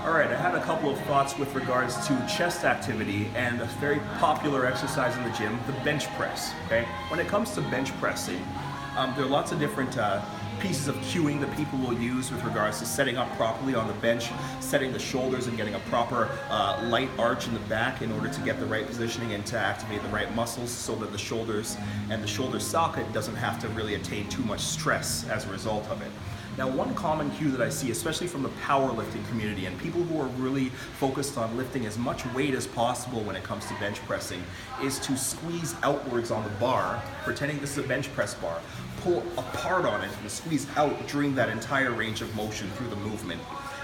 All right, I had a couple of thoughts with regards to chest activity and a very popular exercise in the gym, the bench press. Okay, when it comes to bench pressing, there are lots of different pieces of cueing that people will use with regards to setting up properly on the bench, setting the shoulders and getting a proper light arch in the back in order to get the right positioning and to activate the right muscles so that the shoulders and the shoulder socket doesn't have to really attain too much stress as a result of it. Now, one common cue that I see, especially from the powerlifting community and people who are really focused on lifting as much weight as possible when it comes to bench pressing, is to squeeze outwards on the bar, pretending this is a bench press bar, pull apart on it and squeeze out during that entire range of motion through the movement.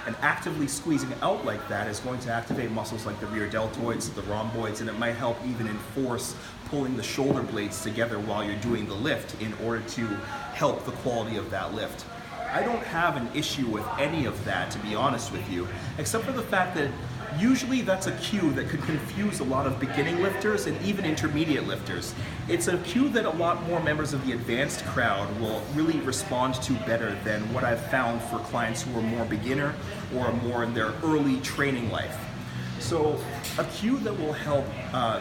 And actively squeezing out like that is going to activate muscles like the rear deltoids, the rhomboids, and it might help even enforce pulling the shoulder blades together while you're doing the lift in order to help the quality of that lift. I don't have an issue with any of that, to be honest with you, except for the fact that usually that's a cue that could confuse a lot of beginning lifters and even intermediate lifters. It's a cue that a lot more members of the advanced crowd will really respond to better than what I've found for clients who are more beginner or more in their early training life. So a cue that will help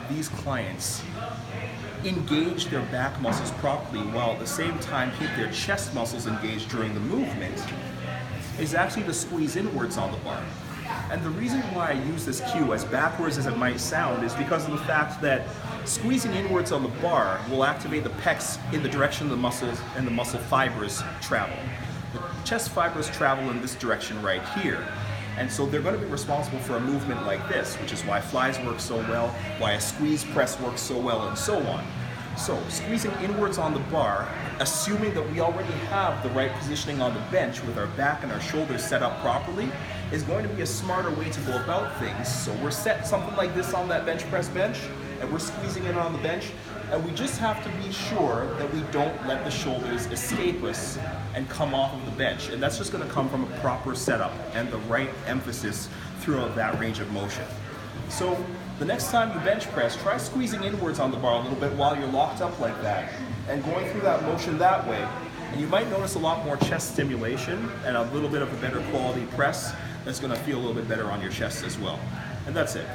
these clients engage their back muscles properly while at the same time keep their chest muscles engaged during the movement is actually to squeeze inwards on the bar. And the reason why I use this cue, as backwards as it might sound, is because of the fact that squeezing inwards on the bar will activate the pecs in the direction the muscles and the muscle fibers travel. The chest fibers travel in this direction right here. And so they're going to be responsible for a movement like this, which is why flies work so well, why a squeeze press works so well, and so on. So squeezing inwards on the bar, assuming that we already have the right positioning on the bench with our back and our shoulders set up properly, is going to be a smarter way to go about things. So we're set something like this on that bench press bench, and we're squeezing it on the bench, and we just have to be sure that we don't let the shoulders escape us and come off of the bench. And that's just going to come from a proper setup and the right emphasis throughout that range of motion. So the next time you bench press, try squeezing inwards on the bar a little bit while you're locked up like that and going through that motion that way. And you might notice a lot more chest stimulation and a little bit of a better quality press that's going to feel a little bit better on your chest as well. And that's it.